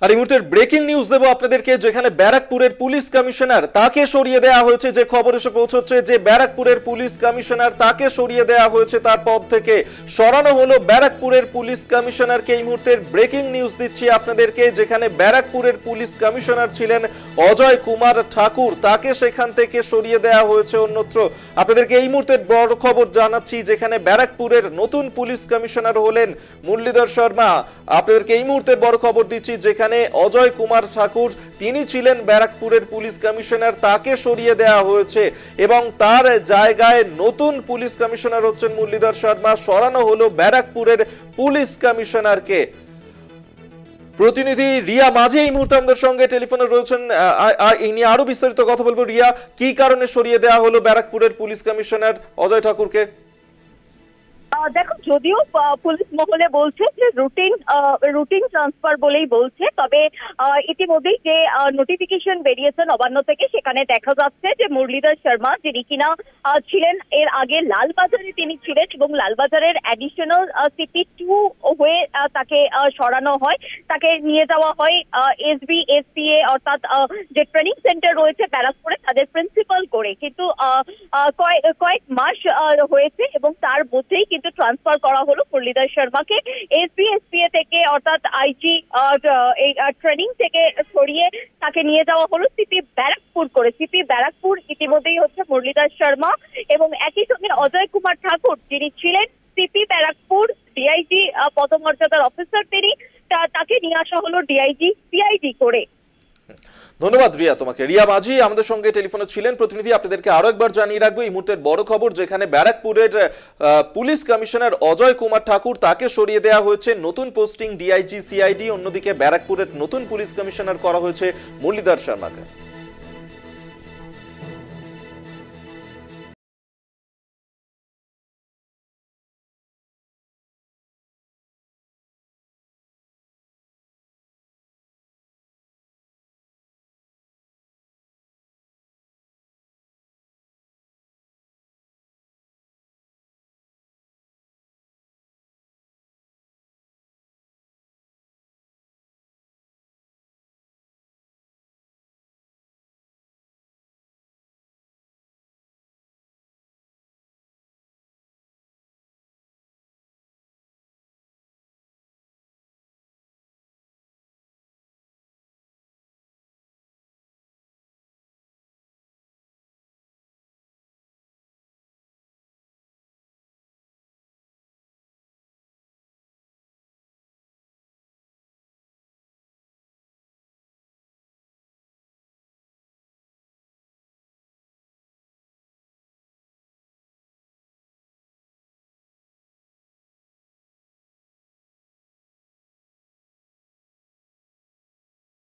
আর এই মুহূর্তের breaking news দেবো আপনাদেরকে, যেখানে ব্যারাকপুরের পুলিশ কমিশনার তাকে সরিয়ে দেওয়া হয়েছে। যে খবর এসে পৌঁছচ্ছে যে ব্যারাকপুরের পুলিশ কমিশনার তাকে সরিয়ে দেওয়া হয়েছে, তার পদ থেকে সরানো হলো ব্যারাকপুরের পুলিশ কমিশনারকে। এই মুহূর্তের ব্রেকিং নিউজ দিচ্ছি আপনাদেরকে, যেখানে ব্যারাকপুরের পুলিশ কমিশনার ছিলেন অজয় কুমার ঠাকুর, তাকে সেখান থেকে সরিয়ে দেওয়া হয়েছে অন্যত্র। আপনাদেরকে এই মুহূর্তের বড় খবর জানাচ্ছি, যেখানে ব্যারাকপুরের নতুন পুলিশ কমিশনার হলেন মুরলীধর শর্মা। আপনাদেরকে এই মুহূর্তের বড় খবর দিচ্ছি, যেখানে অজয় কুমার ঠাকুর তিনি ছিলেন ব্যারাকপুরের পুলিশ কমিশনার, তাকে সরিয়ে দেওয়া হয়েছে এবং তার জায়গায় নতুন পুলিশ কমিশনার হচ্ছেন মুরলীধর শর্মা। সরানো হলো ব্যারাকপুরের পুলিশ কমিশনারকে। প্রতিনিধি রিয়া মাঝি এই মুহূর্তে আমাদের সঙ্গে টেলিফোনে রয়েছেন, এই নিয়ে আরো বিস্তারিত কথা বলবো। রিয়া, কি কারণে সরিয়ে দেওয়া হলো ব্যারাকপুরের পুলিশ কমিশনার অজয় ঠাকুরকে? দেখো, যদিও পুলিশ মহলে বলছে যে রুটিন ট্রান্সফার বলেই বলছে, তবে ইতিমধ্যেই যে নোটিফিকেশন বেরিয়েছে নবান্ন থেকে, সেখানে দেখা যাচ্ছে যে মুরলীধর শর্মা, যিনি কিনা ছিলেন এর আগে লালবাজারে তিনি ছিলেন এবং লালবাজারের অ্যাডিশনাল CP2 হয়ে তাকে সরানো হয়, তাকে নিয়ে যাওয়া হয় SBSPA অর্থাৎ যে ট্রেনিং সেন্টার রয়েছে ব্যারাকপুরে তাদের প্রিন্সিপাল করে। কিন্তু কয়েক মাস হয়েছে এবং তার মধ্যেই কিন্তু ট্রান্সফার করা হলো মুরলীধর শর্মাকে SBSPA থেকে, অর্থাৎ আইজি এই ট্রেনিং থেকে সরিয়ে তাকে নিয়ে যাওয়া হলো সিপি ব্যারাকপুর করে। সিপি ব্যারাকপুর ইতিমধ্যেই হচ্ছে মুরলীধর শর্মা এবং একই সঙ্গে অজয় কুমার ঠাকুর, যিনি ছিলেন সিপি ব্যারাকপুর ডিআইজি পদমর্যাদার অফিসার, তিনি তাকে নিয়ে আসা হলো ডিআইজি সিআইডি করে। ধন্যবাদ রিয়া তোমাকে। রিয়া মাঝি আমাদের সঙ্গে টেলিফোনে ছিলেন প্রতিনিধি। আপনাদেরকে আরো একবার জানিয়ে রাখবো এই মুহূর্তের বড় খবর, যেখানে ব্যারাকপুরের পুলিশ কমিশনার অজয় কুমার ঠাকুর তাকে সরিয়ে দেওয়া হয়েছে, নতুন পোস্টিং ডিআইজি সিআইডি। অন্যদিকে ব্যারাকপুরের নতুন পুলিশ কমিশনার করা হয়েছে মুরলীধর শর্মাকে।